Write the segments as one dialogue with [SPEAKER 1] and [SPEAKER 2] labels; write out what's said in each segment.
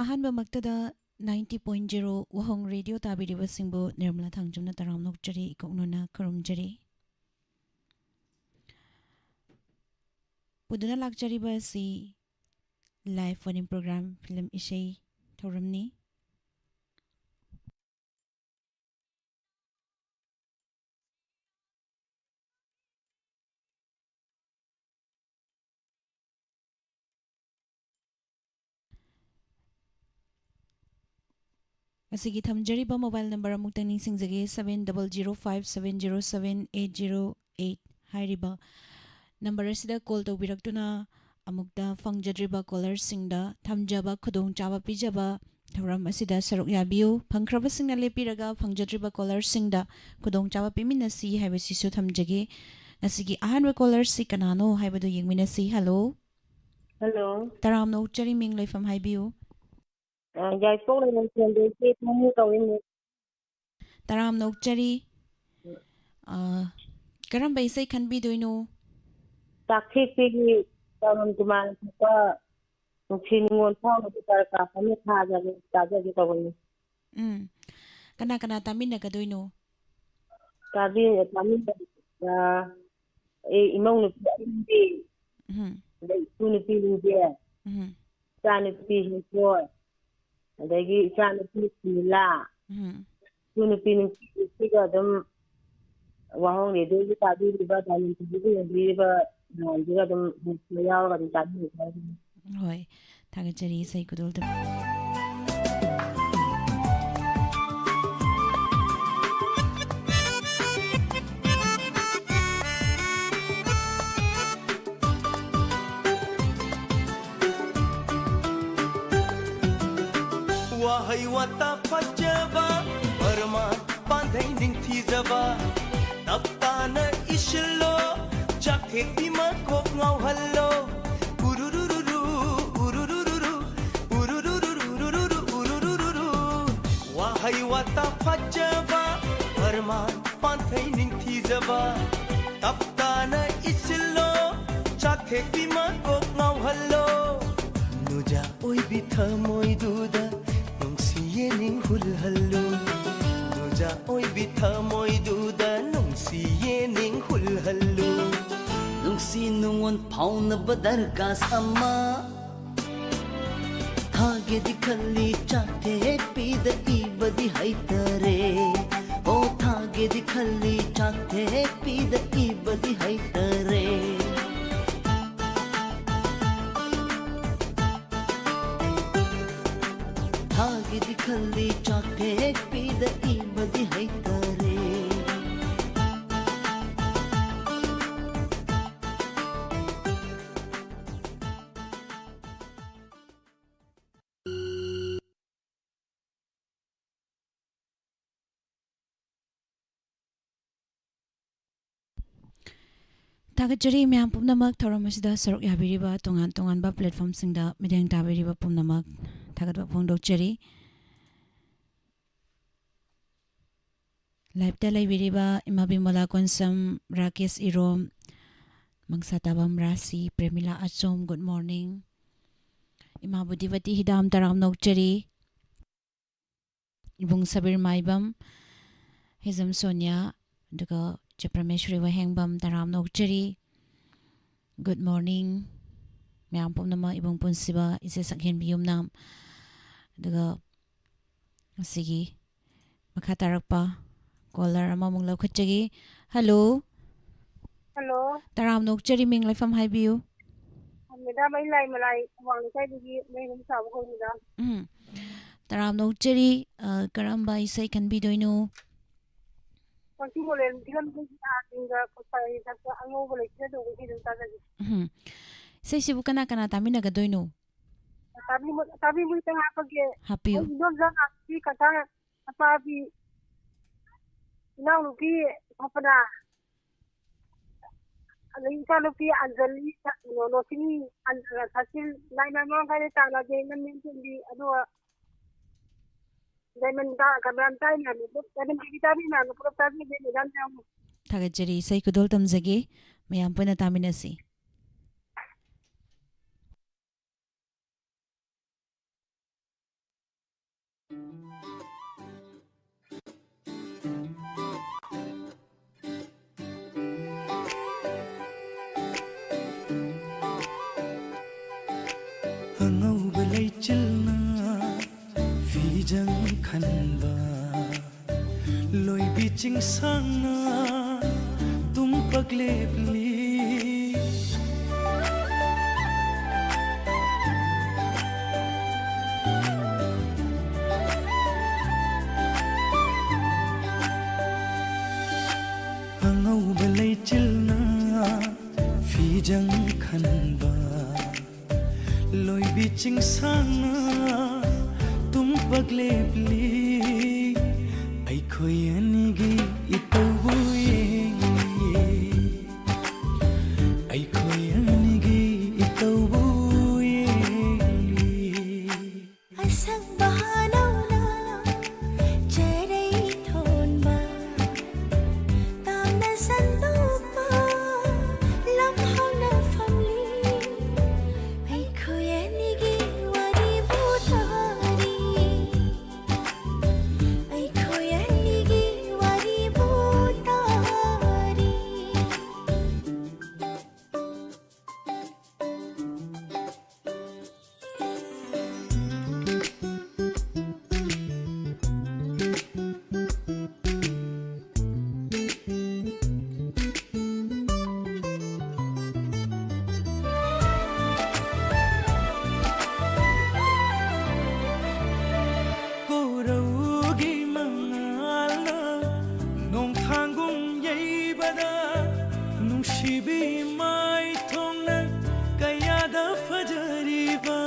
[SPEAKER 1] अहानबा मक्तदा 90.0 वहंग रेडियो ताबिरिबा सिंबु निर्मला थांजुमना तराम नोकचरी इकोनोना खरुमजरी पुदना लाकचरीबा सी लाइव फोन प्रोग्राम फिल्म इशै थौरमनी असिगी थमजरीबा मोबाइल नंबर अमुक्तंग निंसिंगजगे 7005707808 हाइरिबा नंबर असिदा कॉल तौबिरक्तुना अमुक्ता फंगजद्रिबा कॉलर सिंगदा थमजबा खुदोंग चाबा पिजबा थौरम असिदा सरुक याबियु फंगख्रबा सिंगना लेपिरगा फंगजद्रिबा कॉलर सिंगदा खुदोंग चाबा पिमिनसी हाइबसिसु थमजगे असिगी अहानबा कॉलर सि कनानो हाइबदो यंगमिनसी हेलो
[SPEAKER 2] हेलो
[SPEAKER 1] तराम नोकचरी मिंग लेफम हाइबियु
[SPEAKER 2] याइपोंग लेनसेंदे के थमु तौइने
[SPEAKER 1] तराम नोकचरी करम बैसै खनबिदोइनो
[SPEAKER 2] ताखी पिगी तमन कुमार का नुखिनिंगोन फाउन तर का फमे खा जागे ताजे तौइने
[SPEAKER 1] कना कना तामिनगदोइनो
[SPEAKER 2] ताबी तामिन ए इमौन पिंदी तुनि पिंदी चाने पिंदी को अदगी चाने पिंदी तुनि पिंदी का दम वहाँ ले दो ये ताबी रिबा दालिन पिंदी रिबा नांजिगा दम याव का ताबी
[SPEAKER 1] होय थागचरी सै कुदोल
[SPEAKER 3] वहाई वता फजबा परमान पांधै निंगथिजबा तप्ताना इशलो जाके पिमा को ngauhallo urururu urururu urururu urururu वहाई वता फजबा परमान पांधै निंगथिजबा तप्ताना इशलो जाके पिमा को ngauhallo नुजा ओइ बिथा मोइ दुदा ning hulhallo nuja oi bitha moi duda nungsi ye ning hulhallo nungsi nungon pauna badar gas amma thage dikhalli chate pida ibadi haitare o thage dikhalli chate pida ibadi haitare हागे दिखल्ली चाके पीद इबदी हैतरे
[SPEAKER 1] थागचरी ma'am पुमनमक थौरमसिदा सरुक याबिरिबा तोंगान तोंगानबा platform सिंगदा मिदेंग ताबिरिबा पुमनमक थागतबा फोंदोकचरी लाइवता लेबिरिबा इमाबिमोला कोनसम Rakesh Irom मंगसाताबम राशि Premila अचोम good morning इमाबुदिवती हिदाम तराम नोकचरी इबुंग Sabir Maibam Hijam Sonia दुगा चप्रमेश्वरी वहेंगबम तराम नोकचरी good morning ma'am पुमनमा इबुंग पुनसिबा इसे सकहेन बियुम नाम दुगा सिगी मखा तारकपा collar अमा मुंग लौखचगी हेलो
[SPEAKER 2] हेलो
[SPEAKER 1] तराम नोकचरी मिंग लेफम हाइबियु
[SPEAKER 2] मेदा मै लाई मलाई वांग sai digi मै हम साब को मिदा
[SPEAKER 1] तराम नोकचरी करम्बा इसे खनबिदोइनो
[SPEAKER 2] पंची मोलेन दिगन को आतिंगा पुसाई तक अंगो बोले के दो की दंता जगी
[SPEAKER 1] सेसिबु कना कना तामिनगदोइनो
[SPEAKER 2] ताबी मुई तंग आपके
[SPEAKER 1] हापियो
[SPEAKER 2] दो जन आपकी कथा अपाबी नाउ की अपना अलिंग का नुकी अंजलि नो सिनी अंजला सासिल नाइ नामा का ताला जे मन मिंदी अदो जैमन दा कमरान ताइ ना तो कदम की ताबी ना पुरो ताबी जे निदान जाऊ
[SPEAKER 1] थागचरी सै कुदोल तमजगे मयाम पुना तामिनसी
[SPEAKER 4] jang khanba loi bi ching sang na tum pagle pli angau belai chilna fi jang khanba loi bi ching sang na tum pagle pli ai khoi ani gi itawu ye ai khoi ani gi itawu ye
[SPEAKER 5] asang bahanaw na cheray thon ba tam na sandok pa lamhang na family ai khoye nigi wari butari ai khoye nigi wari butari
[SPEAKER 4] Koraugi mangala nong thanggung yei bada nungsibi mai thongna kaya da fajariba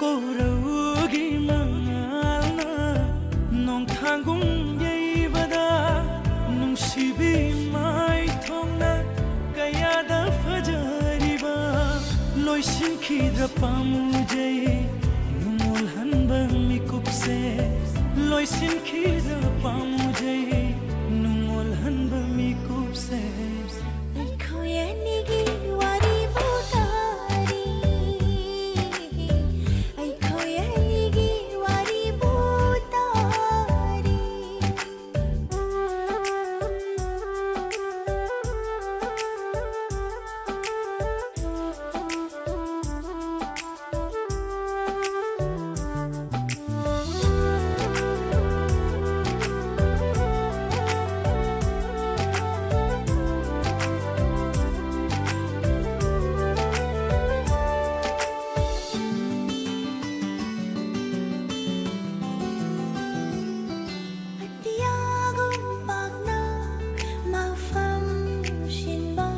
[SPEAKER 4] Koraugi mangala nong thanggung yei bada nungsibi mai thongna kaya da fajariba loi sin khidra pamujai numol hanba mikup se loi sin khidra pamujai numol hanba mikup se
[SPEAKER 5] ai khoye nigi wari butari ai khoye nigi wari butari Atiyagong pagna mafam shinba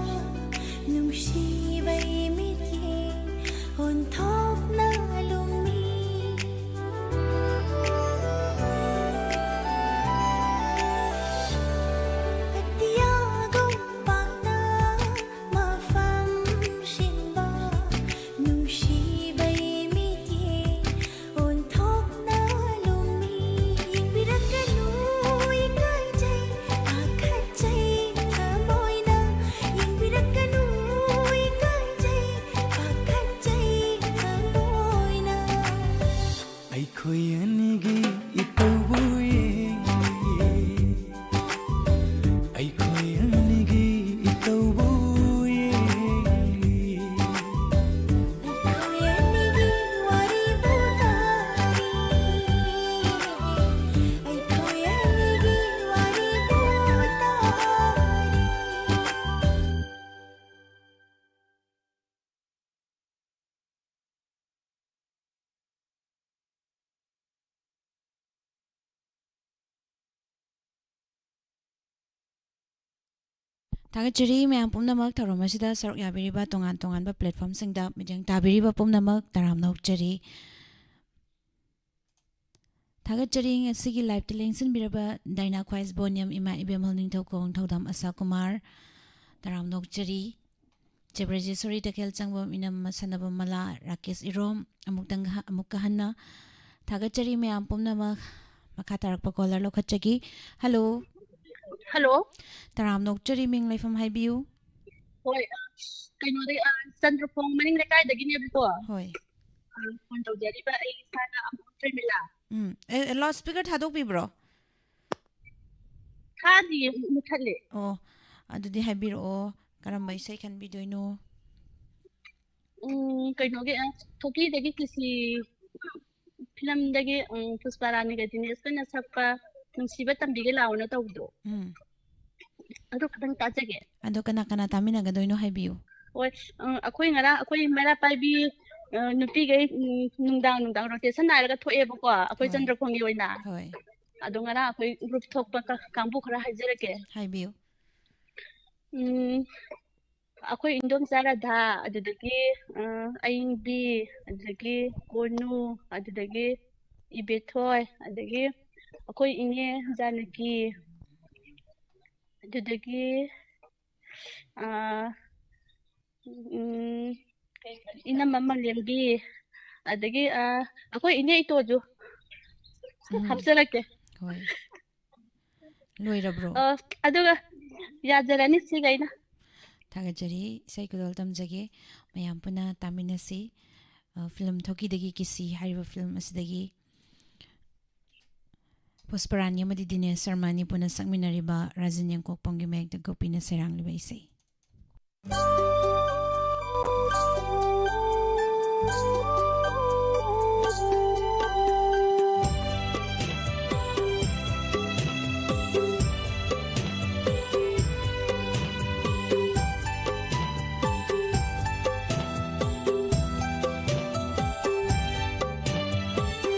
[SPEAKER 5] nungsibay mitye unthok na lumi Atiyagong pagna mafam shinba nungsibay mitye unthok na lumi Yung biragano ikay jay akhat jay kamoy na Yung biragano ikay jay akhat jay kamoy na
[SPEAKER 4] ai khoi ani gi itawu ye ai khoi ani gi itawu ye
[SPEAKER 5] Khoye nigi wari butari ai khoye nigi wari butari
[SPEAKER 1] Tagachari mayam pumnamak tharom asida saruk yabiriba tongan ba platform singda mijang tabiriba pumnamak taram nokchari Tagachari ngasigi live telengsin biraba Daina Khwais Boniam ima ibemhal ningthau kong thodam Asa Kumar taram nokchari Jebrajisori takel changbam inam masanaba mala Rakesh Irom amukka hanna Tagachari mayam pumnamak makha tarakpa caller lokhachagi hello
[SPEAKER 6] Hello.
[SPEAKER 1] taram nokchari ming laifam haibiu
[SPEAKER 6] Hoy, kainori Chandropong maning lekay ko.
[SPEAKER 1] hoi
[SPEAKER 6] Phone tawjari ba ay sana ang Tremila.
[SPEAKER 1] loudspeaker thadokpibro
[SPEAKER 6] Khadi muthalle.
[SPEAKER 1] oh adudi habiro karamba isai khanbidoino
[SPEAKER 6] ꯀꯩꯅꯣꯒꯤ ꯊꯣꯛꯀꯤꯗꯒꯤ ꯀꯤꯁꯤ ꯐꯤꯂꯝꯗꯒꯤ ꯄꯨꯁꯄꯥ ꯔꯥꯅꯤꯒ ꯗꯤꯅꯦꯁꯀꯅ ꯁꯛꯄ ꯅꯨꯡꯁꯤꯕ ꯇꯝꯕꯤꯒꯦ ꯂꯥꯎꯅ ꯇꯧꯕꯗꯣ ꯑꯗꯨ ꯈꯇꯪ ꯇꯥꯖꯒꯦ
[SPEAKER 1] ꯑꯗꯣ ꯀꯅꯥ ꯀꯅꯥ ꯇꯥꯃꯤꯟꯅꯒꯗꯣꯏꯅꯣ ꯍꯥꯏꯕꯤꯌꯨ.
[SPEAKER 6] ꯍꯣꯏ ꯑꯩꯈꯣꯏ ꯉꯔꯥꯡ ꯑꯩꯈꯣꯏ ꯃꯩꯔꯥ ꯄꯥꯏꯕꯤ ꯅꯨꯄꯤꯈꯩ ꯅꯨꯡꯗꯥꯡ ꯔꯣꯇꯦꯁꯟ ꯅꯥꯏꯔꯒ ꯊꯣꯛꯑꯦꯕꯀꯣ ꯑꯩꯈꯣꯏ
[SPEAKER 1] ꯍꯣꯏ.
[SPEAKER 6] ꯆꯟꯗ꯭ꯔꯈꯣꯡꯒꯤ ꯑꯣꯏꯅ
[SPEAKER 1] ꯍꯣꯏ.
[SPEAKER 6] ꯑꯗꯣ ꯉꯔꯥꯡ ꯑꯩꯈꯣꯏ ꯒ꯭ꯔꯨꯞ ꯊꯣꯛꯄ ꯀꯥꯡꯕꯨ ꯈꯔ ꯍꯥꯏꯖꯔꯛꯀꯦ.
[SPEAKER 1] ꯍꯥꯏꯕꯤꯌꯨ.
[SPEAKER 6] ꯑꯩꯈꯣꯏ ꯏꯟꯗꯣꯝꯆꯥ ꯔꯥꯙꯥ, ꯑꯗꯨꯗꯒꯤ ꯑꯌꯤꯡꯕꯤ, ꯑꯗꯨꯗꯒꯤ ꯀꯣꯅꯨ, ꯑꯗꯨꯗꯒꯤ ꯏꯕꯦꯊꯣꯏ, ꯑꯗꯒꯤ ꯑꯩꯈꯣꯏ ꯏꯅꯦ ꯖꯥꯅꯀꯤ, ꯑꯗꯨꯗꯒꯤ ꯏꯅꯝꯃ ꯃꯂꯦꯝꯕꯤ, ꯑꯗꯒꯤ ꯑꯩꯈꯣꯏ ꯏꯅꯦ ꯏꯇꯣꯁꯨ ꯍꯥꯞꯆꯔꯛꯀꯦ.
[SPEAKER 1] ꯍꯣꯏ. ꯂꯣꯏꯔꯕ꯭ꯔꯣ?
[SPEAKER 6] ꯑꯗꯨꯒ ꯌꯥꯖꯔꯅꯤ ꯁꯤꯈꯩꯅ.
[SPEAKER 1] ꯊꯥꯒꯠꯆꯔꯤ. ꯏꯁꯩ ꯈꯨꯗꯣꯜ ꯇꯝꯖꯒꯦ. ꯃꯌꯥꯝ ꯄꯨꯟꯅ ꯇꯥꯃꯤꯟꯅꯁꯤ. ꯐꯤꯂꯝ ꯊꯣꯛꯀꯤꯗꯒꯤ ꯀꯤꯁꯤ ꯍꯥꯏꯔꯤꯕ ꯐꯤꯂꯝ ꯑꯁꯤꯗꯒꯤ ꯄꯨꯁꯄꯔꯥꯅꯤ ꯑꯃꯗꯤ ꯗꯤꯅꯦꯁ ꯁꯔꯃꯥꯅꯤ ꯄꯨꯟꯅ ꯁꯛꯃꯤꯟꯅꯔꯤꯕ ꯔꯥꯖꯟ ꯌꯦꯡꯀꯣꯛꯄꯝꯒꯤ ꯃꯌꯦꯛꯇ ꯒꯣꯄꯤꯅ ꯁꯩꯔꯥꯡꯂꯤꯕ ꯏꯁꯩ.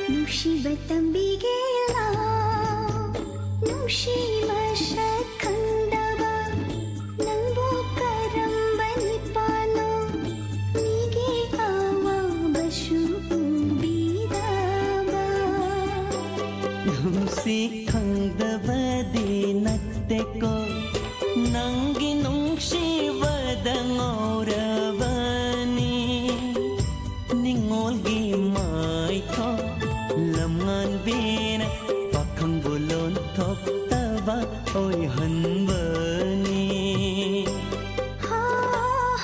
[SPEAKER 5] ꯅꯨꯡꯁꯤꯕ ꯇꯝꯕꯤꯒꯦ ꯂꯥꯎ ꯅꯨꯡꯁꯤ ꯃꯁꯛ ꯈꯪꯗꯕ ꯅꯪꯕꯨ ꯀꯔꯝꯕ ꯅꯤꯄꯥꯅꯣ ꯃꯤꯒꯤ ꯑꯋꯥꯕꯁꯨ ꯎꯕꯤꯗꯕ
[SPEAKER 3] ꯅꯨꯡꯁꯤ ꯈꯪꯗꯕꯗꯤ ꯅꯠꯇꯦꯀꯣ ꯅꯪꯒꯤ ꯅꯨꯡꯁꯤꯕꯗ ꯉꯥꯎꯔꯕꯅꯤ ꯅꯤꯡꯉꯣꯜꯒꯤ ꯃꯥꯏꯊꯣꯡ ꯂꯝꯉꯥꯟꯕꯤꯅ ꯄꯥꯈꯪꯕꯨ ꯂꯣꯟꯊꯣꯛꯇꯕ ꯑꯣꯏꯍꯟꯕꯅꯤ.
[SPEAKER 5] ꯍꯥ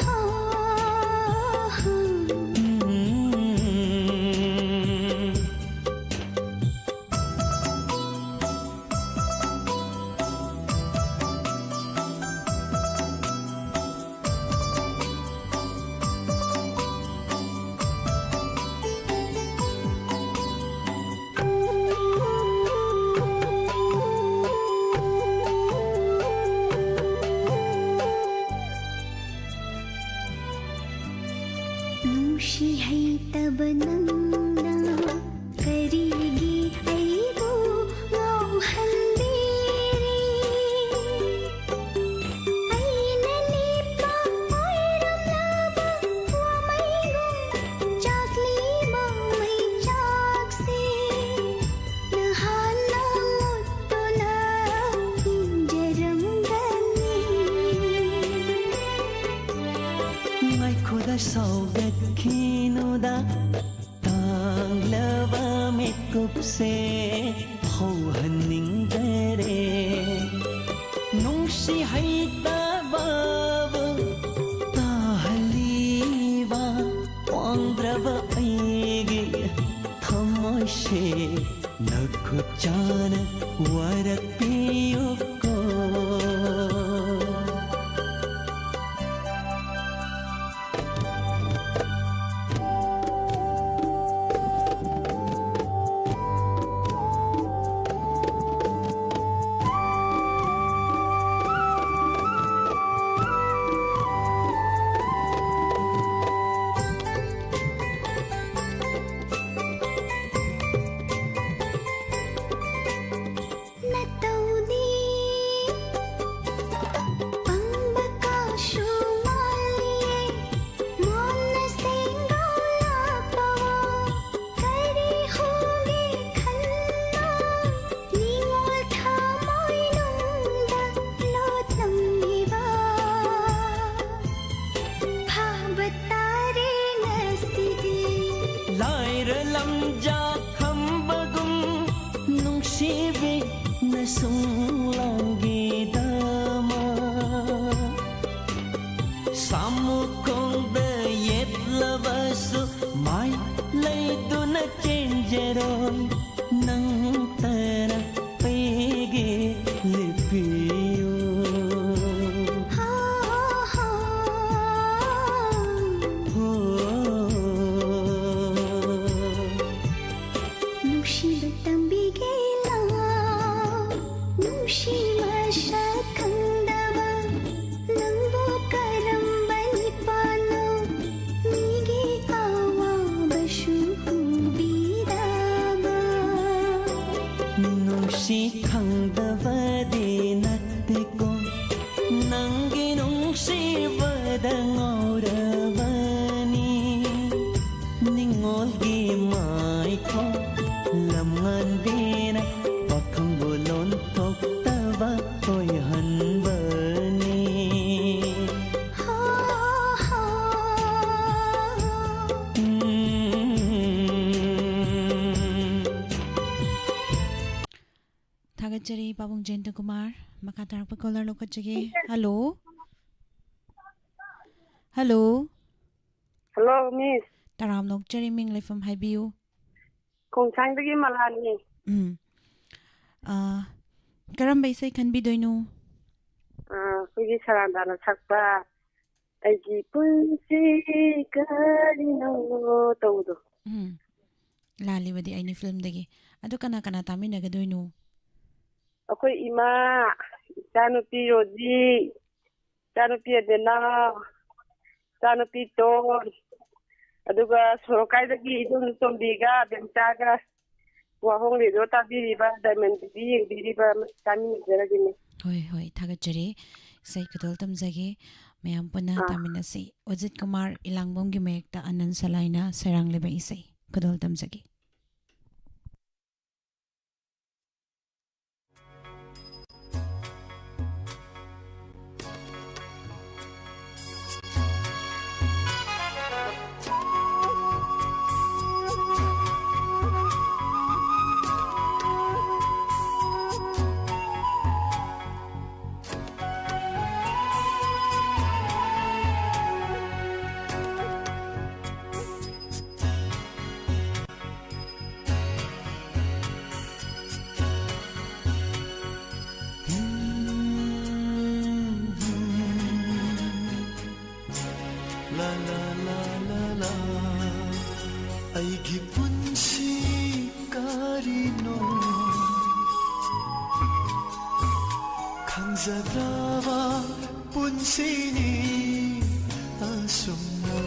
[SPEAKER 5] ꯍꯥ ꯍꯥ ꯅꯨꯡꯁꯤ ꯍꯩꯇꯕ ꯅꯪꯅ ꯀꯔꯤꯒꯤ ꯑꯩꯕꯨ ꯉꯥꯎꯍꯟꯕꯤꯔꯤ ꯑꯩꯅ ꯅꯤꯄꯥ ꯑꯣꯏꯔꯝꯂꯕ ꯋꯥꯃꯩꯒꯨꯝ ꯆꯥꯛꯂꯤꯕ ꯃꯩꯆꯥꯛꯁꯦ ꯅꯍꯥꯟꯅ ꯃꯨꯠꯇꯨꯅ ꯍꯤꯡꯖꯔꯝꯒꯅꯤ.
[SPEAKER 3] ꯉꯥꯏꯈꯣꯗ ꯁꯧꯒꯠꯈꯤꯅꯨꯗ ꯇꯥꯡꯂꯕ ꯃꯤꯠꯀꯨꯞꯁꯦ ꯍꯧꯍꯟꯅꯤꯡꯗꯔꯦ ꯅꯨꯡꯁꯤ ꯍꯩꯇꯕꯕꯨ ꯇꯥꯍꯜꯂꯤꯕ ꯋꯥꯡꯗ꯭ꯔꯕ ꯑꯩꯒꯤ ꯊꯃꯣꯏꯁꯦ ꯅꯈꯨꯠ ꯆꯥꯅ ꯋꯥꯔꯛꯄꯤꯌꯨꯀꯣ.
[SPEAKER 5] ꯅꯇꯧꯗꯤ ꯄꯪꯕ ꯀꯥꯁꯨ ꯃꯥꯜꯂꯤꯌꯦ ꯃꯣꯟꯅ ꯁꯦꯡꯒꯥꯎ ꯂꯥꯛꯄꯋꯣ ꯀꯔꯤ ꯍꯣꯒꯦ ꯈꯟꯅ ꯅꯤꯡꯉꯣꯜ ꯊꯃꯣꯏꯅꯨꯡꯗ ꯂꯣꯠꯂꯝꯂꯤꯕ ꯐꯥꯕ ꯇꯥꯔꯦ ꯉꯁꯤꯗꯤ.
[SPEAKER 3] ꯂꯥꯏꯔ ꯂꯝꯖꯥ ꯈꯝꯕꯒꯨꯝ ꯅꯨꯡꯁꯤꯕꯤ ꯅꯁꯨꯡꯂꯥꯡꯒꯤꯗꯃꯛ ꯁꯥꯃꯨꯈꯣꯡꯗ ꯌꯦꯠꯂꯕꯁꯨ ꯃꯥꯏ ꯂꯩꯗꯨꯅ ꯆꯦꯟꯖꯔꯣꯏ ꯅꯪꯇꯅ ꯑꯩꯒꯤ ꯂꯦꯞꯄꯤꯌꯨ.
[SPEAKER 5] ꯍꯥ ꯍꯥ
[SPEAKER 3] Oh
[SPEAKER 5] नुशी मशक खंदवा नंबो करंबनी पालो मीगे आवा बशु बीदाबा
[SPEAKER 3] नुशी खंदवदे नत्तेको नंगे नुशी वदंगौरवनी निंगोलगी माइको लमंदेना पखंग बोलोन तोक्तवा कोई हनबनी
[SPEAKER 5] हा हा
[SPEAKER 1] थागतचरी पाबुंग जयंत कुमार मखा तारकपा कॉलर लोकचगे हेलो हेलो
[SPEAKER 2] हेलो मिस
[SPEAKER 1] ताराम नोकचरी मिंग लेफम हाइबियू
[SPEAKER 2] खोंसांगदगी मलानी
[SPEAKER 1] करम इसै खनबिदोइनो
[SPEAKER 2] ꯑꯩꯈꯣꯏꯒꯤ ꯁꯔꯥꯟꯗꯥꯅ ꯁꯛꯄ ꯑꯩꯒꯤ ꯄꯨꯟꯁꯤ ꯀꯔꯤꯅꯣ ꯇꯧꯕꯗꯣ
[SPEAKER 1] लालिबदि आइनि फिल्म दगी अदु कना कना तामिनगदोइनो
[SPEAKER 2] ꯑꯩꯈꯣꯏ ꯏꯃꯥ ꯏꯆꯥꯅꯨꯄꯤ ꯔꯣꯖꯤ ꯏꯆꯥꯅꯨꯄꯤ ꯑꯗꯦꯅꯥ ꯏꯆꯥꯅꯨꯄꯤ ꯇꯣꯟ ꯑꯗꯨꯒ ꯁꯣꯔꯣꯀꯥꯏꯗꯒꯤ ꯏꯗꯣꯝ ꯇꯣꯝꯕꯤꯒ ꯕꯦꯝꯆꯥꯒ ꯋꯥꯍꯣꯡ ꯔꯦꯗꯤꯑꯣ ꯇꯥꯕꯤꯔꯤꯕ ꯗꯥꯏꯃꯟ ꯇꯤꯚꯤ ꯌꯦꯡꯕꯤꯔꯤꯕ ꯇꯥꯃꯤꯟꯅꯖꯔꯒꯦꯅꯦ
[SPEAKER 1] होय होय थागतचरी सै कुदल तमजगे मयाम पुना तामिनसी अजित कुमार इलांगबोम की मेकता अनंत सलाइना सरांग लेबे इसै कुदल तमजगे
[SPEAKER 4] La la la la la aigi punsi karino khangzadrawa punsi ni asumna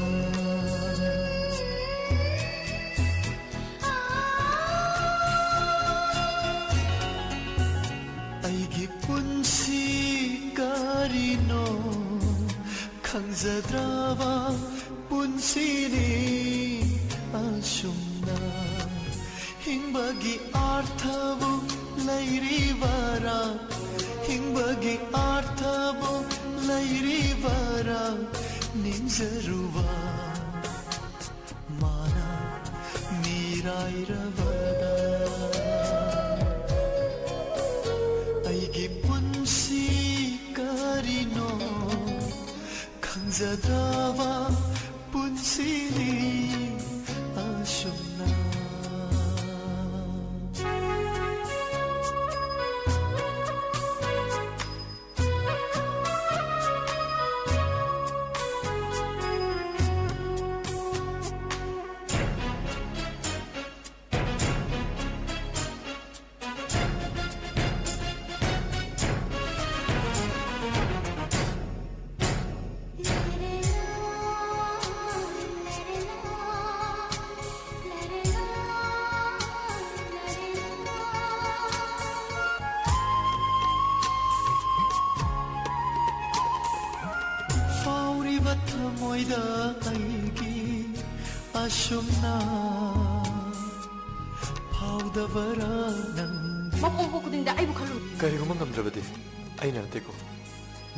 [SPEAKER 4] aigi punsi karino khangzadrawa punsini asumna hingbagi arthabu lairivara hingbagi arthabu lairivara ninjaruwa mana mirairavada aigi punsi karino khangzadrawa punsini asumna moida aigi asumna 파우다바라
[SPEAKER 7] ꯃꯄꯣꯛꯄ ꯈꯨꯗꯤꯡꯗ ꯑꯩꯕꯨ ꯈꯜꯂꯨ
[SPEAKER 8] ꯀꯔꯤꯒꯨꯝꯕ ꯉꯝꯗ꯭ꯔꯕꯗꯤ ꯑꯩꯅ ꯅꯠꯇꯦꯀꯣ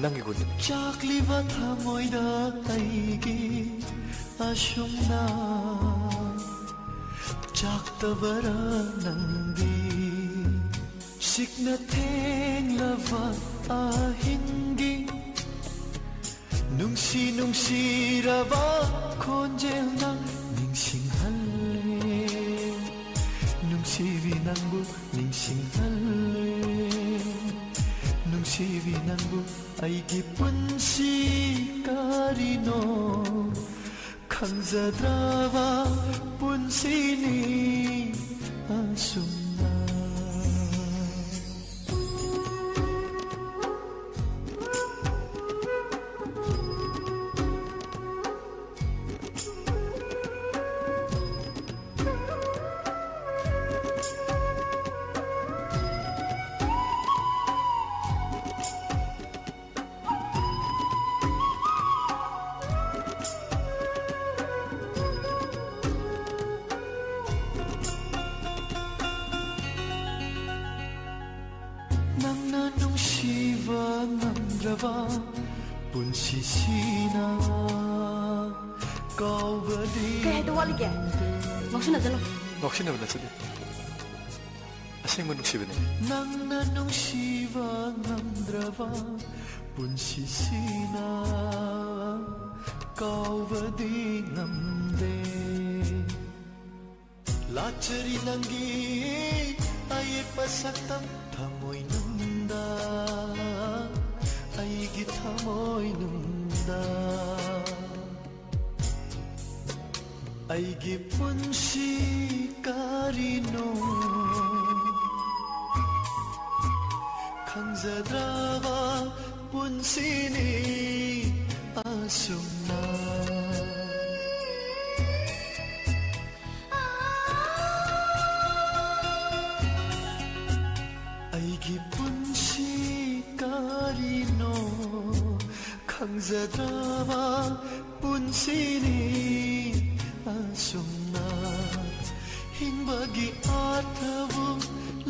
[SPEAKER 8] ꯅꯪꯒꯤ ꯒꯨꯟꯅꯤ
[SPEAKER 4] ꯆꯥꯛꯂꯤꯕ ꯊꯃꯣꯏꯗ ꯑꯩꯒꯤ ꯑꯁꯨꯝꯅ ꯆꯥꯛꯇꯕꯔ ꯅꯪꯗꯤ ꯁꯤꯛꯅ ꯊꯦꯡꯂꯕ ꯑꯍꯤꯡꯒꯤ ꯅꯨꯡꯁꯤ ꯅꯨꯡꯁꯤꯔꯕ ꯈꯣꯟꯖꯦꯜꯅ ꯅꯤꯡꯁꯤꯡꯍꯜꯂꯦ ꯅꯨꯡꯁꯤꯕꯤ ꯅꯪꯕꯨ ꯅꯤꯡꯁꯤꯡꯍꯜꯂꯦ ꯅꯨꯡꯁꯤꯕꯤ ꯅꯪꯕꯨ ꯑꯩꯒꯤ ꯄꯨꯟꯁꯤ ꯀꯔꯤꯅꯣ ꯈꯪꯖꯗ꯭ꯔꯕ ꯄꯨꯟꯁꯤꯅꯤ ꯑꯁꯨꯝꯅ ꯅꯪꯅ ꯅꯨꯡꯁꯤꯕ ꯉꯝꯗ꯭ꯔꯕ ꯄꯨꯟꯁꯤꯁꯤꯅ ꯀꯥꯎꯕꯗꯤ
[SPEAKER 7] ꯀꯩ ꯍꯥꯏꯗ ꯋꯥꯠꯂꯤꯒꯦ ꯉꯥꯎꯁꯤꯟꯅꯖꯅꯨ
[SPEAKER 8] ꯉꯥꯎꯁꯤꯟꯅꯕ ꯅꯠꯆꯗꯦ ꯑꯁꯦꯡꯕ ꯅꯨꯡꯁꯤꯕꯅꯦ
[SPEAKER 4] ꯅꯪꯅ ꯅꯨꯡꯁꯤꯕ ꯉꯝꯗ꯭ꯔꯕ ꯄꯨꯟꯁꯤꯁꯤꯅ ꯀꯥꯎꯕꯗꯤ ꯉꯝꯗꯦ ꯂꯥꯆꯔꯤ ꯅꯪꯒꯤ ꯑꯌꯦꯛꯄ ꯁꯛꯇꯝ ꯊꯃꯣꯏꯅꯨꯡꯗ ꯑꯩꯒꯤ ꯊꯃꯣꯏꯅꯨꯡꯗ ꯑꯩꯒꯤ ꯄꯨꯟꯁꯤ ꯀꯔꯤꯅꯣ ꯈꯪꯖꯗ꯭ꯔꯕ ꯄꯨꯟꯁꯤꯅꯤ ꯑꯁꯨꯝꯅ ꯑꯩꯒꯤ ꯄꯨꯟꯁꯤ ꯀꯔꯤꯅꯣ ꯈꯪꯖꯗ꯭ꯔꯕ ꯄꯨꯟꯁꯤꯅꯤ ꯑꯁꯨꯝꯅ ꯍꯤꯡꯕꯒꯤ ꯑꯥꯔꯊꯕꯨ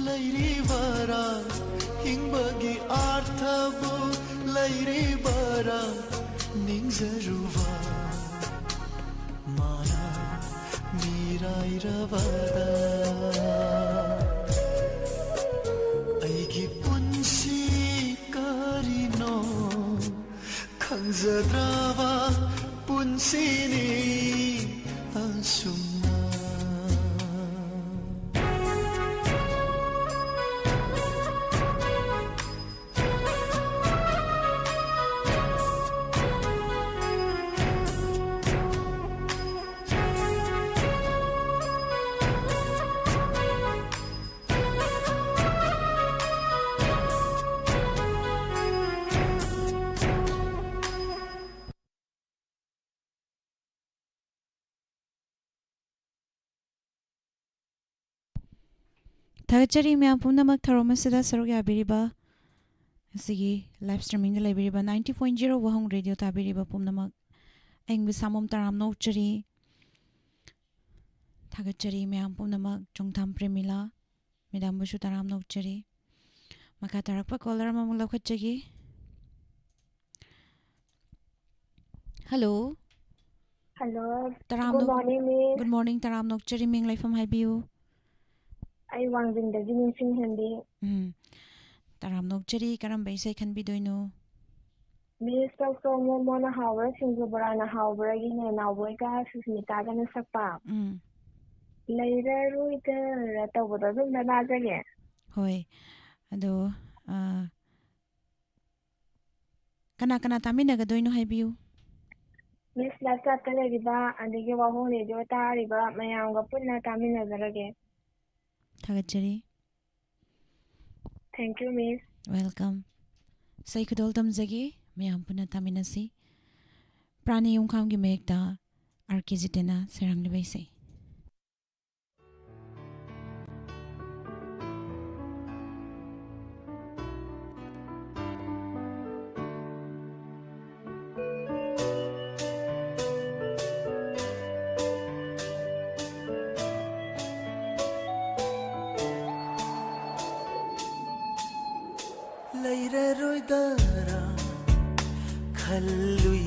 [SPEAKER 4] ꯂꯩꯔꯤꯕꯔꯥ ꯍꯤꯡꯕꯒꯤ ꯑꯥꯔꯊꯕꯨ ꯂꯩꯔꯤꯕꯔꯥ ꯅꯤꯡꯖꯔꯨꯕ ꯃꯥꯅ ꯃꯤꯔꯥꯏꯔꯕꯗ ꯑꯩꯒꯤ ꯄꯨꯟꯁꯤ ꯀꯔꯤꯅꯣ ꯈꯪꯖꯗ꯭ꯔꯕ ꯄꯨꯟꯁꯤꯅꯤ ꯑꯁꯨꯝꯅ
[SPEAKER 1] ꯊꯥꯒꯠꯆꯔꯤ ꯃꯌꯥꯝ ꯄꯨꯝꯅꯃꯛ ꯊꯧꯔꯝ ꯑꯁꯤꯗ ꯁꯔꯨꯛ ꯌꯥꯕꯤꯔꯤꯕ ꯑꯁꯤꯒꯤ ꯂꯥꯏꯚ ꯁ꯭ꯇ꯭ꯔꯤꯃꯤꯡꯗ ꯂꯩꯕꯤꯔꯤꯕ 90.0 ꯋꯥꯍꯣꯡ ꯔꯦꯗꯤꯑꯣ ꯇꯥꯕꯤꯔꯤꯕ ꯄꯨꯝꯅꯃꯛ ꯑꯩꯡꯕꯨ ꯁꯥꯃꯣꯝ ꯇꯔꯥꯝꯅ ꯑꯣꯛꯆꯔꯤ ꯊꯥꯒꯠꯆꯔꯤ ꯃꯌꯥꯝ ꯄꯨꯝꯅꯃꯛ ꯆꯣꯡꯊꯥꯝ ꯄ꯭ꯔꯦꯃꯤꯂꯥ ꯃꯦꯗꯥꯝꯕꯨꯁꯨ ꯇꯔꯥꯝꯅ ꯑꯣꯛꯆꯔꯤ ꯃꯈꯥ ꯇꯥꯔꯛꯄ ꯀꯣꯂꯔ ꯑꯃꯃꯨꯛ ꯂꯧꯈꯠꯆꯒꯦ ꯍꯜꯂꯣ
[SPEAKER 5] ꯍꯜꯂꯣ
[SPEAKER 1] ꯇꯔꯥꯝꯅ
[SPEAKER 5] good morning miss
[SPEAKER 1] good morning ꯇꯔꯥꯝꯅ ꯑꯣꯛꯆꯔꯤ ꯃꯤꯡ ꯂꯩꯐꯝ ꯍꯥꯏꯕꯤꯌꯨ
[SPEAKER 5] ꯑꯩ ꯋꯥꯡꯖꯤꯡꯗꯒꯤ ꯅꯤꯡꯁꯤꯡꯍꯟꯕꯤ
[SPEAKER 1] ꯇꯔꯥꯝꯅ ꯑꯣꯛꯆꯔꯤ ꯀꯔꯝꯕ ꯏꯁꯩ ꯈꯟꯕꯤꯗꯣꯏꯅꯣ
[SPEAKER 5] ꯃꯤꯁ ꯆꯧꯆꯧ ꯃꯣꯃꯣꯅ ꯍꯥꯎꯕ꯭ꯔꯥ ꯁꯤꯡꯖꯨ ꯕꯣꯔꯥꯅ ꯍꯥꯎꯕ꯭ꯔꯥꯒꯤꯅꯦ ꯅꯥꯎꯕꯣꯏꯒ ꯁꯨꯁꯃꯤꯇꯥꯒꯅ ꯁꯛꯄ ꯂꯩꯔꯔꯣꯏꯗꯔ ꯇꯧꯕꯗꯣ ꯑꯗꯨꯝꯅ ꯇꯥꯖꯒꯦ
[SPEAKER 1] ꯍꯣꯏ ꯑꯗꯣ ꯀꯅꯥ ꯀꯅꯥ ꯇꯥꯃꯤꯟꯅꯒꯗꯣꯏꯅꯣ ꯍꯥꯏꯕꯤꯌꯨ
[SPEAKER 5] ꯃꯤꯁ ꯂꯥꯏꯞꯆꯥꯠꯇ ꯂꯩꯔꯤꯕ ꯑꯗꯒꯤ ꯋꯥꯍꯣꯡ ꯔꯦꯗꯤꯑꯣ ꯇꯥꯔꯤꯕ ꯃꯌꯥꯝꯒ ꯄꯨꯟꯅ ꯇꯥꯃꯤꯟꯅꯖꯔꯒꯦ
[SPEAKER 1] ꯊꯥꯒꯠꯆꯔꯤ
[SPEAKER 5] ꯊꯦꯡꯛ ꯌꯨ ꯃꯤꯁ
[SPEAKER 1] ꯋꯦꯜꯀꯝ ꯏꯁꯩ ꯈꯨꯗꯣꯜ ꯇꯝꯖꯒꯦ ꯃꯌꯥꯝ ꯄꯨꯟꯅ ꯇꯥꯃꯤꯟꯅꯁꯤ ꯄ꯭ꯔꯥꯅꯤ ꯌꯨꯝꯈꯥꯝꯒꯤ ꯃꯌꯦꯛꯇ ꯑꯥꯔ ꯀꯦ ꯖꯤꯇꯦꯅ ꯁꯩꯔꯥꯡꯂꯤꯕ ꯏꯁꯩ
[SPEAKER 4] ꯂꯩꯔꯔꯣꯏꯗꯔꯥ ꯈꯜꯂꯨꯏ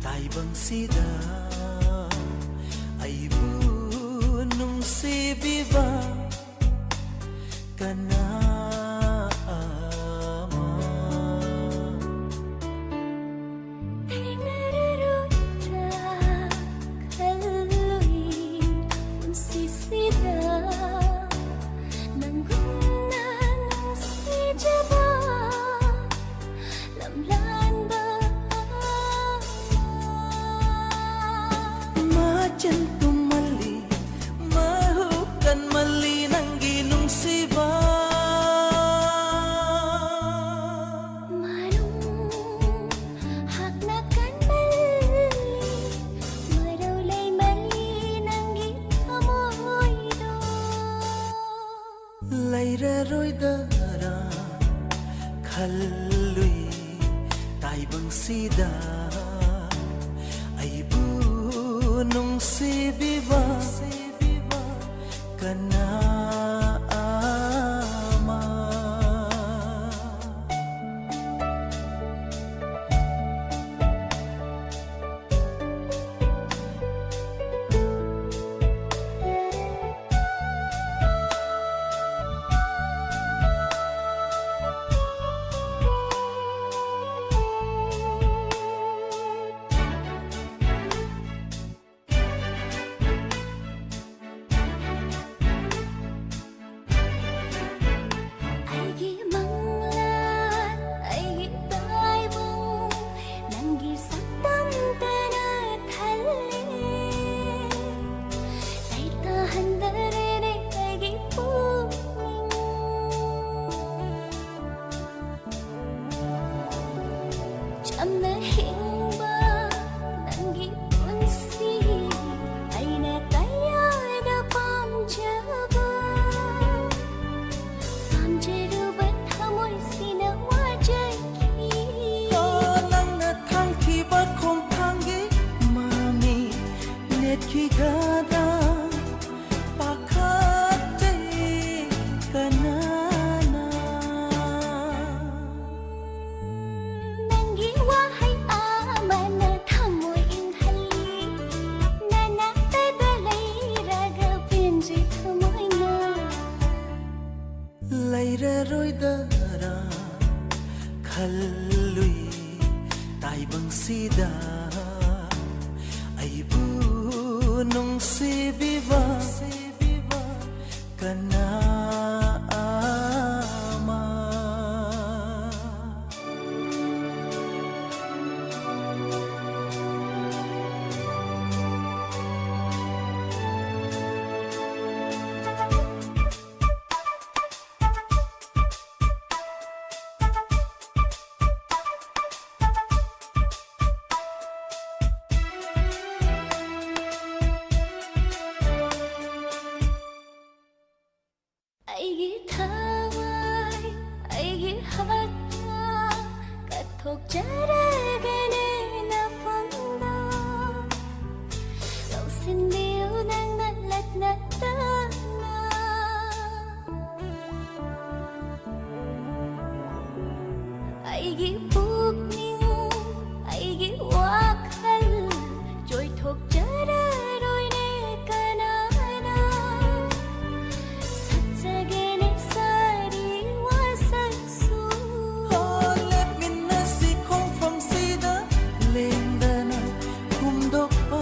[SPEAKER 4] ꯇꯥꯏꯕꯪꯁꯤꯗ ꯑꯩꯕꯨ ꯅꯨꯡꯁꯤꯕꯤꯕ ꯀꯅꯥ ꯑꯃ ꯂꯩꯔꯔꯣꯏꯗꯔꯥ ꯈꯜꯂꯨꯏ ꯇꯥꯏꯕꯪꯁꯤꯗ ꯑꯩꯕꯨ ꯅꯨꯡꯁꯤꯕꯤꯕ ꯀꯅꯥ ꯑꯃ
[SPEAKER 9] ꯌꯥꯝꯅ ꯍꯤꯡꯕ ꯅꯪꯒꯤ ꯄꯨꯟꯁꯤ ꯑꯩꯅ ꯀꯌꯥꯗ ꯄꯥꯝꯖꯕ ꯄꯥꯝꯖꯔꯨꯕ ꯊꯃꯣꯏꯁꯤꯅ ꯋꯥꯖꯈꯤ
[SPEAKER 3] ꯅꯪꯅ ꯊꯥꯡꯈꯤꯕ ꯈꯣꯡꯊꯥꯡꯒꯤ ꯃꯃꯤ ꯅꯦꯠꯈꯤꯒꯗ꯭ꯔꯥ ꯄꯥꯈꯠꯆꯩ ꯀꯅꯥꯅ
[SPEAKER 9] ꯅꯪꯒꯤ ꯋꯥꯍꯩ ꯑꯃꯅ ꯊꯃꯣꯏ ꯏꯪꯍꯜꯂꯤ ꯅꯅꯥꯛꯇ ꯂꯩꯔꯒ ꯄꯦꯟꯖꯩ ꯊꯃꯣꯏꯅ
[SPEAKER 3] ꯂꯩꯔꯔꯣꯏꯗꯔꯥ ꯈꯜꯂꯨꯏ ꯇꯥꯏꯕꯪꯁꯤꯗ ꯑꯩꯕꯨ ꯅꯨꯡꯁꯤꯕꯤꯕ ꯀꯅꯥ ꯑꯃ
[SPEAKER 9] ꯑꯩꯒꯤ ꯊꯋꯥꯏ ꯑꯩꯒꯤ ꯍꯛꯆꯥꯡ ꯀꯠꯊꯣꯛꯆꯔꯒꯅꯦ ꯅꯐꯝꯗ ꯂꯧꯁꯤꯟꯕꯤꯌꯨ ꯅꯪꯅ ꯂꯠꯅ ꯇꯛꯅ ꯑꯩꯒꯤ ꯄꯨꯛꯅꯤꯡ ꯑꯩꯒꯤ ꯋꯥꯈꯜ ꯆꯣꯏꯊꯣꯛꯆꯔꯔꯣꯏꯅꯦ ꯀꯅꯥꯅ ꯁꯠꯆꯒꯦꯅꯦ ꯁꯥꯔꯤ ꯋꯥꯁꯛꯁꯨ
[SPEAKER 3] ꯂꯦꯞꯃꯤꯟꯅꯁꯤ ꯈꯣꯡꯐꯝꯁꯤꯗ ꯂꯦꯡꯗꯅ ꯍꯨꯝꯗꯣꯛꯄ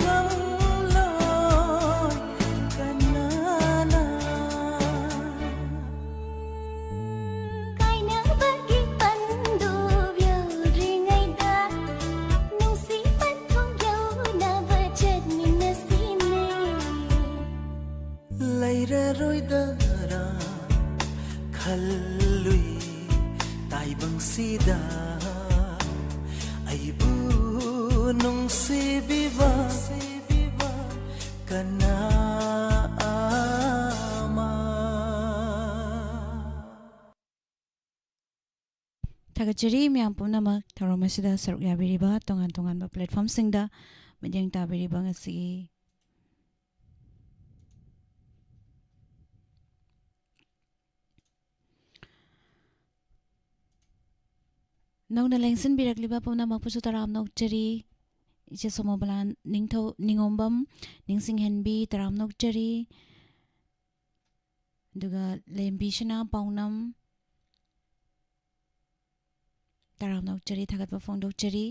[SPEAKER 3] ꯉꯝꯂꯣꯏ ꯀꯅꯥꯅ
[SPEAKER 9] ꯀꯥꯏꯅꯕꯒꯤ ꯄꯟꯗꯨꯞ ꯌꯧꯗ꯭ꯔꯤꯉꯩꯗ ꯅꯨꯡꯁꯤꯕ ꯊꯣꯡ ꯌꯧꯅꯕ ꯆꯠꯃꯤꯟꯅꯁꯤꯅꯦ
[SPEAKER 3] ꯂꯩꯔꯔꯣꯏꯗꯔꯥ ꯈꯜꯂꯨꯏ ꯇꯥꯏꯕꯪꯁꯤꯗ ꯑꯩꯕꯨ ꯅꯨꯡꯁꯤꯕꯤꯕ ꯀꯅꯥ ꯑꯃ
[SPEAKER 1] ꯊꯥꯒꯠꯆꯔꯤ ꯃꯌꯥꯝ ꯄꯨꯝꯅꯃꯛ ꯊꯧꯔꯝ ꯑꯁꯤꯗ ꯁꯔꯨꯛ ꯌꯥꯕꯤꯔꯤꯕ ꯇꯣꯉꯥꯟ ꯇꯣꯉꯥꯟꯕ ꯄ꯭ꯂꯦꯠꯐꯣꯝꯁꯤꯡꯗ ꯃꯤꯠꯌꯦꯡ ꯇꯥꯕꯤꯔꯤꯕ ꯉꯁꯤꯒꯤ ꯅꯧꯅ ꯂꯦꯡꯁꯤꯟꯕꯤꯔꯛꯂꯤꯕ ꯄꯨꯝꯅꯃꯛꯄꯨꯁꯨ ꯇꯔꯥꯝꯅ ꯑꯣꯛꯆꯔꯤ ꯏꯆꯦ ꯁꯣꯃꯣꯕꯂꯥ ꯅꯤꯡꯉꯣꯝꯕꯝ ꯅꯤꯡꯁꯤꯡꯍꯦꯟꯕꯤ ꯇꯔꯥꯝꯅ ꯑꯣꯛꯆꯔꯤ ꯑꯗꯨꯒ ꯂꯦꯝꯕꯤꯁꯅꯥ ꯄꯥꯎꯅꯝ ꯇꯔꯥꯝꯅ ꯑꯣꯛꯆꯔꯤ ꯊꯥꯒꯠꯄ ꯐꯣꯡꯗꯣꯛꯆꯔꯤ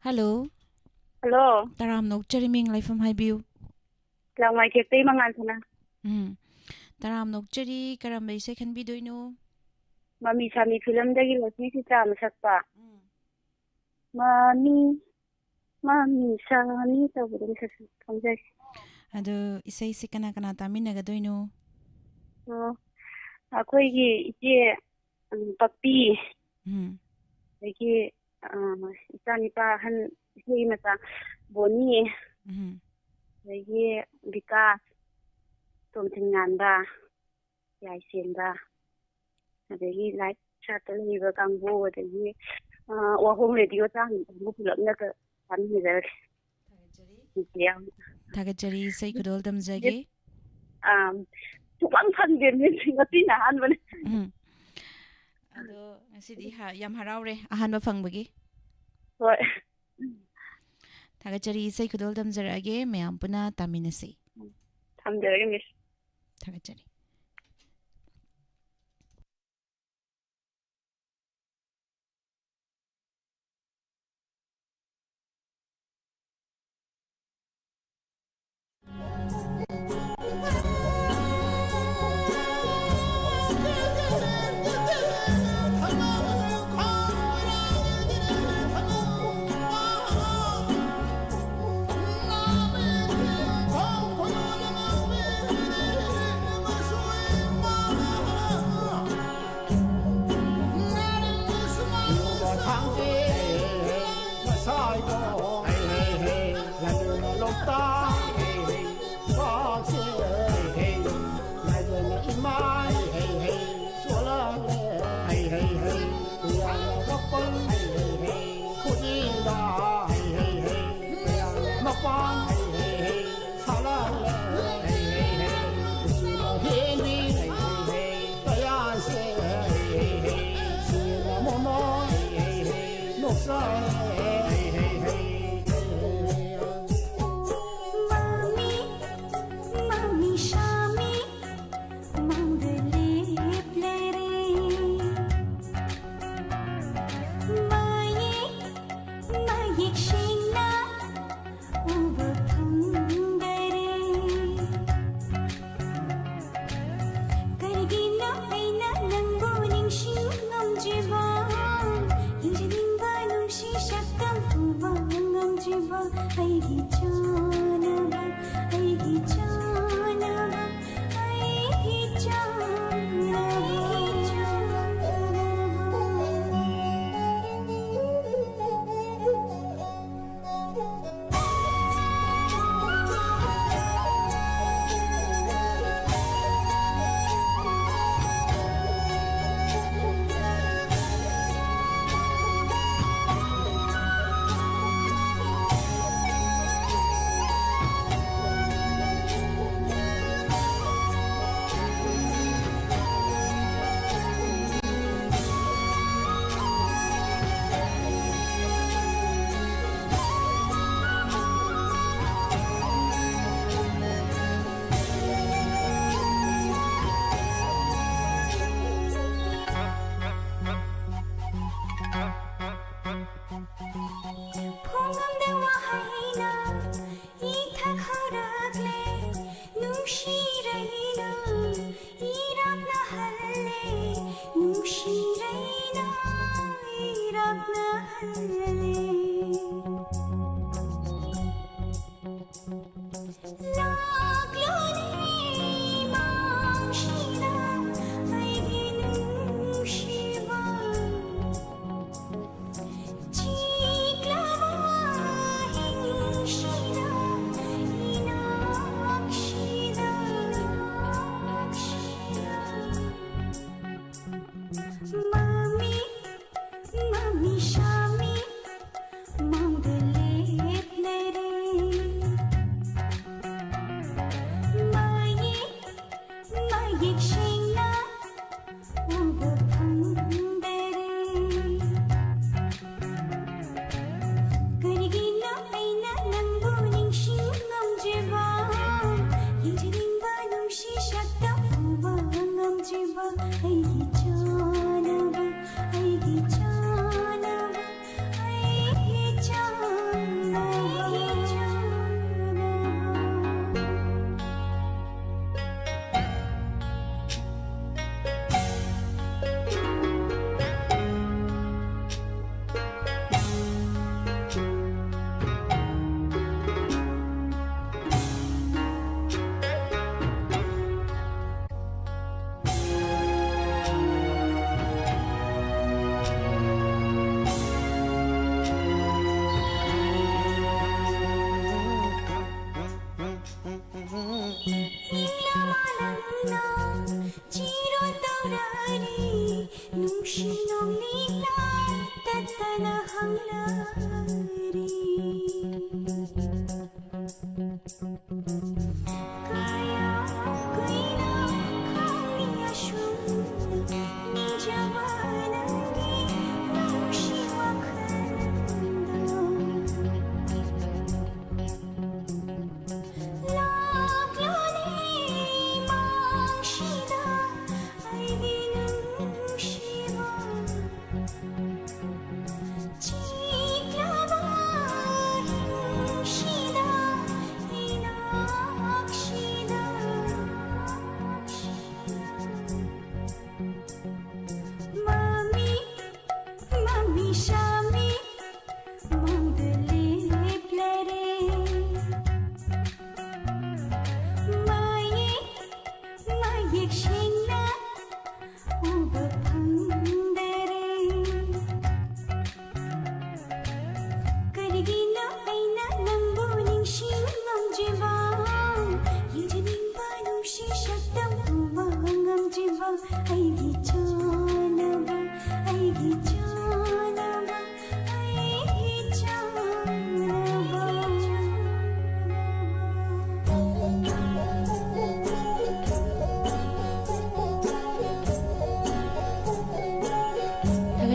[SPEAKER 1] ꯍꯜꯂꯣ
[SPEAKER 6] ꯍꯜꯂꯣ
[SPEAKER 1] ꯇꯔꯥꯝꯅ ꯑꯣꯛꯆꯔꯤ ꯃꯤꯡ ꯂꯩꯐꯝ ꯍꯥꯏꯕꯤꯌꯨ
[SPEAKER 6] ꯂꯥꯡꯃꯥꯏꯊꯦꯛꯇꯩ ꯃꯉꯥꯜꯁꯅꯥ
[SPEAKER 1] ꯇꯔꯥꯝꯅ ꯑꯣꯛꯆꯔꯤ ꯀꯔꯝꯕ ꯏꯁꯩ ꯈꯟꯕꯤꯗꯣꯏꯅꯣ
[SPEAKER 6] ꯃꯃꯤ ꯁꯥꯃꯤ ꯐꯤꯂꯝꯗꯒꯤ ꯂꯛꯁꯃꯤ ꯆꯤꯇ꯭ꯔꯥꯅ ꯁꯛꯄ ꯃꯃꯤ ꯃꯃꯤ ꯁꯥꯃꯤ ꯇꯧꯕꯗꯒꯤ ꯈꯪꯖꯩ
[SPEAKER 1] ꯑꯗꯣ ꯏꯁꯩꯁꯤ ꯀꯅꯥ ꯀꯅꯥ ꯇꯥꯃꯤꯟꯅꯒꯗꯣꯏꯅꯣ
[SPEAKER 6] ꯑꯩꯈꯣꯏꯒꯤ ꯏꯆꯦ ꯄꯛꯄꯤ ꯑꯗꯒꯤ ꯏꯆꯥꯅꯤꯄꯥ ꯑꯍꯟ ꯏꯆꯦꯒꯤ ꯃꯆꯥ ꯕꯣꯅꯤ ꯑꯗꯒꯤ ꯕꯤꯀꯥꯁ ꯇꯣꯝꯊꯤꯟ ꯉꯥꯟꯕ ꯌꯥꯏꯁꯦꯟꯕ ꯑꯗꯒꯤ ꯂꯥꯏꯠ ꯁꯥꯠꯇ ꯂꯩꯕ ꯀꯥꯡꯕꯨ ꯑꯗꯒꯤ ꯋꯥꯍꯣꯡ ꯔꯦꯗꯤꯑꯣ ꯇꯥꯡꯕ ꯀꯥꯡꯕꯨ ꯄꯨꯂꯞꯅ ꯇꯥꯃꯤꯟꯅꯖꯔꯒꯦ
[SPEAKER 1] ꯊꯥꯒꯠꯆꯔꯤ ꯏꯁꯩ ꯈꯨꯗꯣꯜ ꯇꯝꯖꯒꯦ
[SPEAKER 6] ꯁꯨꯡꯐꯪ ꯐꯪꯗꯦ ꯉꯁꯤꯅ ꯑꯍꯥꯟꯕꯅꯦ
[SPEAKER 1] ꯑꯗꯣ ꯉꯁꯤꯗꯤ ꯌꯥꯝ ꯍꯔꯥꯎꯔꯦ ꯑꯍꯥꯟꯕ ꯐꯪꯕꯒꯤ
[SPEAKER 6] ꯍꯣꯏ
[SPEAKER 1] ꯊꯥꯒꯠꯆꯔꯤ ꯏꯁꯩ ꯈꯨꯗꯣꯜ ꯇꯝꯖꯔꯛꯑꯒꯦ ꯃꯌꯥꯝ ꯄꯨꯟꯅ ꯇꯥꯃꯤꯟꯅꯁꯤ
[SPEAKER 6] ꯊꯝꯖꯔꯒꯦ ꯃꯤꯁ
[SPEAKER 1] ꯊꯥꯒꯠꯆꯔꯤ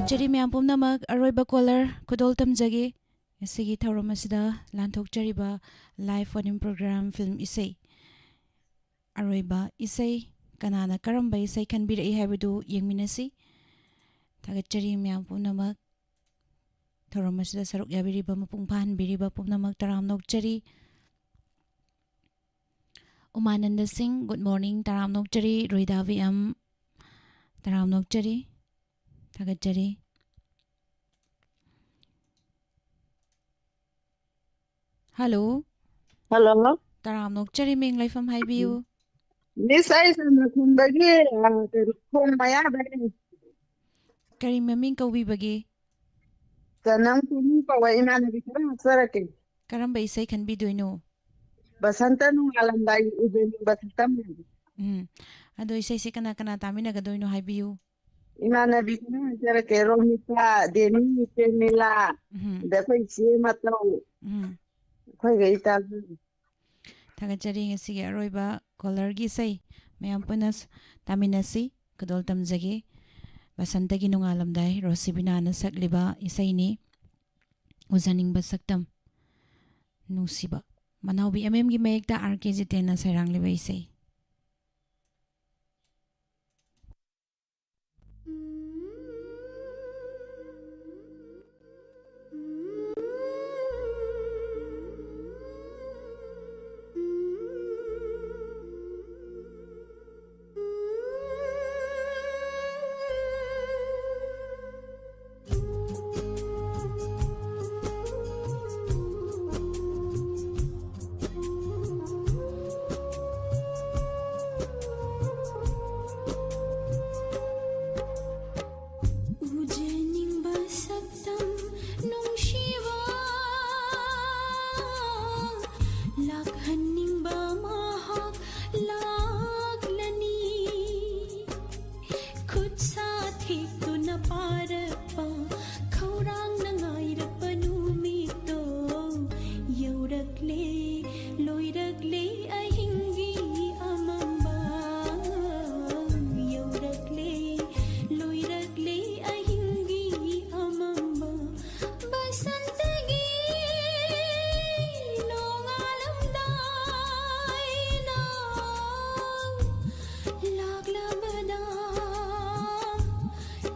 [SPEAKER 1] Jari miyam pumnamak aroiba caller kudol tamjage asigi thauram asida lanthokchariba live phone program film isai aroiba isai kanana karamba isai khanbirai haibadu yengminasi thagachari miyam pumnamak thauram asida saruk yabiriba mapung phan biriba pumnamak taram nokchari Umananda Singh good morning taram nokchari Roidavi am taram nokchari Thagachari. Hello.
[SPEAKER 2] Hello.
[SPEAKER 1] Taram nokchari ming lai from Highview.
[SPEAKER 2] Miss Aisha Kumbagi, Kumbaya Bagi.
[SPEAKER 1] Kari maming kawi bagi.
[SPEAKER 2] Sanam Kumpa, Imana Vikram Saraki.
[SPEAKER 1] Karamba isay can be doing no.
[SPEAKER 2] Basantanu Alambai, Udin Batam.
[SPEAKER 1] Ado isay si kana tamina gadoy no Highview.
[SPEAKER 2] Imana Vikram Saraki, Romita, Deni, Temila, the Quincy Matau.
[SPEAKER 1] Thagachari ngasi aroiba caller gi say mayam punas taminasi kadol tamjage basanta gi nungalam dai rosibina na sakliba isay ni uzaning basaktam nusiba manawbi gi mayekta RKG tena sayrang liba isay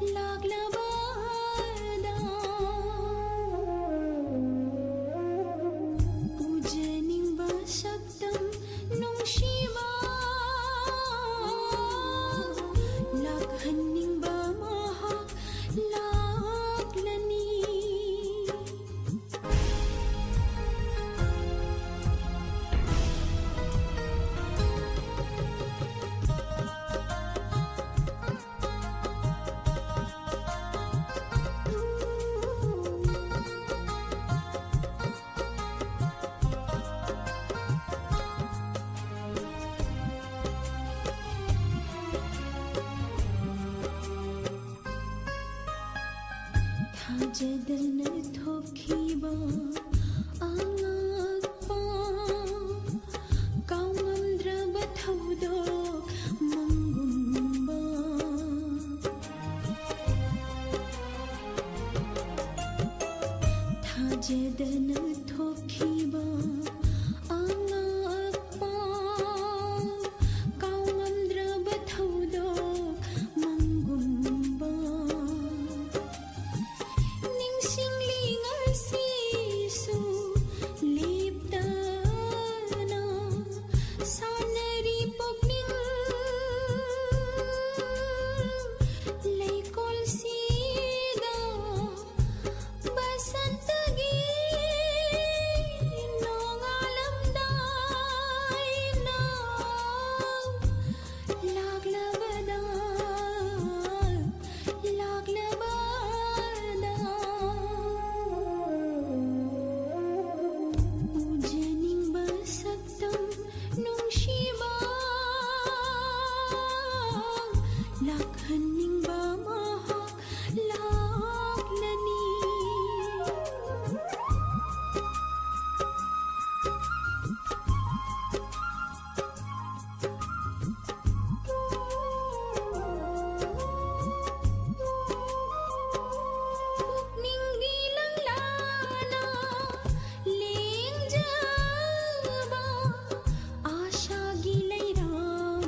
[SPEAKER 9] Lagla ꯊꯥꯖꯗꯅ ꯊꯣꯛꯈꯤꯕ ꯑꯉꯛꯄ ꯀꯥꯎꯉꯝꯗ꯭ꯔꯕ ꯊꯧꯗꯣꯛ ꯃꯪꯒꯨꯝꯕ ꯊꯥꯖꯗꯅ ꯊꯣꯛꯈꯤꯕ ꯑꯉꯛꯄ ꯀꯥꯎꯉꯝꯗ꯭ꯔꯕ ꯊꯧꯗꯣꯛ ꯃꯪꯒꯨꯝꯕ ꯅꯤꯡꯁꯤꯡꯂꯤ ꯉꯁꯤꯁꯨ ꯂꯦꯞꯇꯅ ꯁꯥꯟꯅꯔꯤ ꯄꯨꯛꯅꯤꯡ ꯂꯩꯀꯣꯜꯁꯤꯗ ꯕꯁꯟꯇꯒꯤ ꯅꯣꯡꯉꯥꯜꯂꯝꯗꯥꯏꯅ ꯂꯥꯛꯂꯕꯗ 우재닝바 삭담 농시바 락한닝바 마학 락라니 닝기랑 라나 ሌንጀባ አሻጊ ለይራም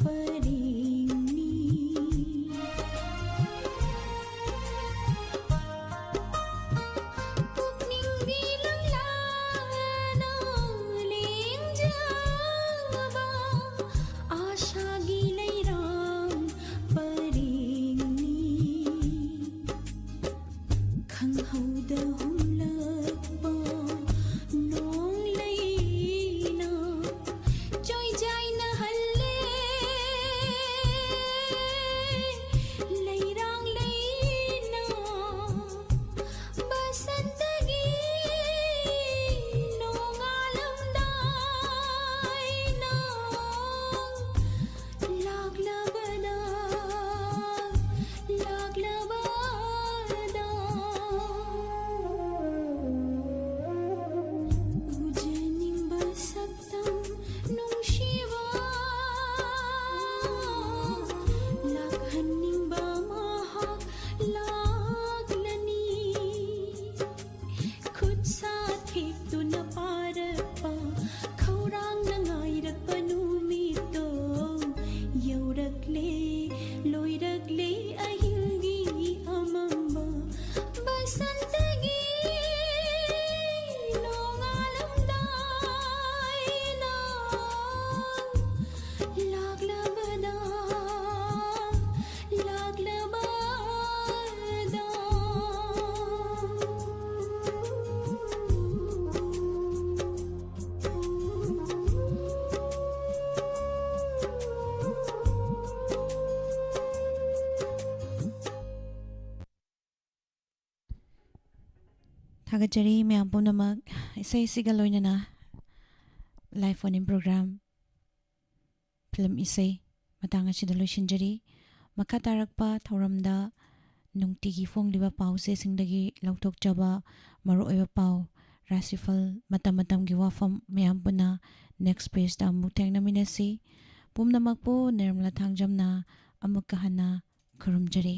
[SPEAKER 9] በሪኒ ኒንጊ랑 ላና ሌንጀባ አሻጊ ለይራም በሪኒ ꯈꯪꯍꯧꯗ ꯍꯨꯝꯂꯛꯄ ꯅꯣꯡ ꯂꯩꯅ ꯆꯣꯏꯖꯥꯏꯅ ꯍꯜꯂꯦ ꯂꯩꯔꯥꯡ ꯂꯩꯅ ꯕꯁꯟꯇꯒꯤ ꯅꯣꯡꯉꯥꯜꯂꯝꯗꯥꯏꯅ ꯂꯥꯛꯂꯕꯗ 우재닝바 삭담 농시바 락한닝바 마학 락라니 ꯈꯨꯠꯁꯥ ꯊꯦꯛꯇꯨꯅ ꯄꯥꯔꯛꯄ ꯈꯧꯔꯥꯡꯅ ꯉꯥꯏꯔꯛꯄ ꯅꯨꯃꯤꯠꯇꯣ ꯌꯧꯔꯛꯂꯦ ꯂꯣꯏꯔꯛꯂꯦ ꯑꯍꯤꯡꯒꯤ ꯑꯃꯝꯕ ꯕꯁꯟꯇꯒꯤ ꯅꯣꯡꯉꯥꯜꯂꯝꯗꯥꯏꯅ ꯂꯥꯛꯂꯕꯗ
[SPEAKER 1] ꯊꯥꯒꯠꯆꯔꯤ ꯃꯌꯥꯝ ꯄꯨꯝꯅꯃꯛ ꯏꯁꯩꯁꯤꯒ ꯂꯣꯏꯅꯅ live phone in programme film ꯏꯁꯩ ꯃꯇꯥꯡ ꯑꯁꯤꯗ ꯂꯣꯏꯁꯤꯟꯖꯔꯤ ꯃꯈꯥ ꯇꯥꯔꯛꯄ ꯊꯧꯔꯝꯗ ꯅꯨꯡꯇꯤꯒꯤ ꯐꯣꯡꯂꯤꯕ ꯄꯥꯎꯆꯦꯁꯤꯡꯗꯒꯤ ꯂꯧꯊꯣꯛꯆꯕ ꯃꯔꯨꯑꯣꯏꯕ ꯄꯥꯎ ꯔꯥꯁꯤꯐꯜ ꯃꯇꯝ ꯃꯇꯝꯒꯤ ꯋꯥꯐꯝ ꯃꯌꯥꯝ ꯄꯨꯟꯅ ꯅꯦꯛꯁ ꯄꯦꯖꯇ ꯑꯃꯨꯛ ꯊꯦꯡꯅꯃꯤꯟꯅꯁꯤ ꯄꯨꯝꯅꯃꯛꯄꯨ ꯅꯤꯔꯃꯂꯥ ꯊꯥꯡꯖꯝꯅ ꯑꯃꯨꯛꯀ ꯍꯟꯅ ꯈꯨꯔꯨꯝꯖꯔꯤ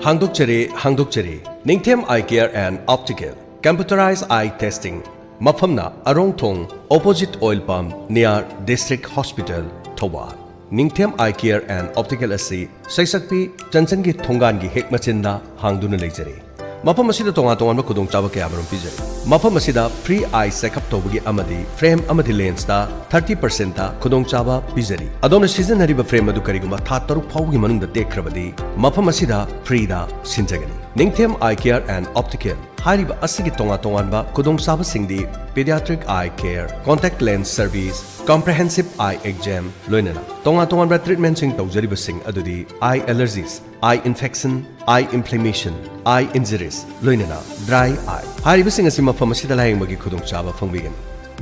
[SPEAKER 10] Hangdokchare Ningthem Eye Care and Optical Computerized Eye Testing Mafamna Arongthong Opposite Oil Pump near District Hospital Thawal Ningthem Eye Care and Optical asi Saisakpi Chanchangi Thongangi Hek Machinda Hangduna Leijare Mafam asida tonga kudong chaba kaya marum pijare Mafam asida free eye checkup tawbagi amadi frame amadi lens da 30% ta kudong chaba pijari adona season hariba frame adu kariguma tha taruk phawgi manungda tekrabadi Mafam asida free da sinjagani Ningthem Eye Care and Optical hariba asigi tonga kudong chaba singdi pediatric eye care contact lens service comprehensive eye exam loinana tonga treatment sing tawjariba sing adudi eye allergies eye infection eye inflammation eye injuries loinana dry eye hariba sing asi mafam asida layeng bagi khudong chaba phangbigan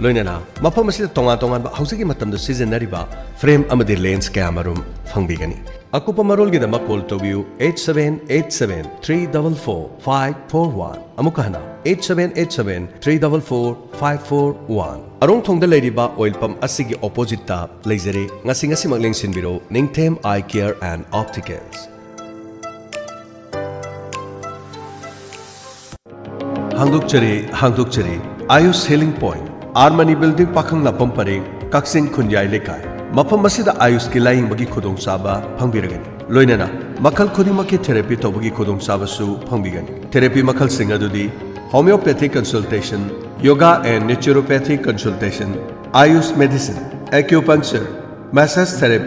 [SPEAKER 10] लोइनना मफम असिदा तोंगान तोंगान हौसिकी मतमदो सिजनरिबा frame अमदि lens कया मरुम फंगबिगनी अकुप मरोलगी दमा कॉल तोबियु 8787344541 अमुकहना 8787344541 अरोंग थोंगदा लेरिबा ऑयल पंप असिगी ऑपोजिट ता लेजरे ngasi ngasi mak lengsinbiro Ningthem Eye Care and Opticals हांगदुकचरी Ayush healing point Armani building पाखंग नापम परेंग कक्सिंग खुंजाई लेकाय मफम मसिदा आयुष की लाइंग बगी खुदोंग साबा फंगबिरगनी लोइनना मखल खुदिमकी थेरेपी तोबगी खुदोंग साबसु फंगबिगनी थेरेपी मखल सिंग अदुदी homeopathic consultation yoga and naturopathic consultation AYUSH medicine acupuncture massage therapy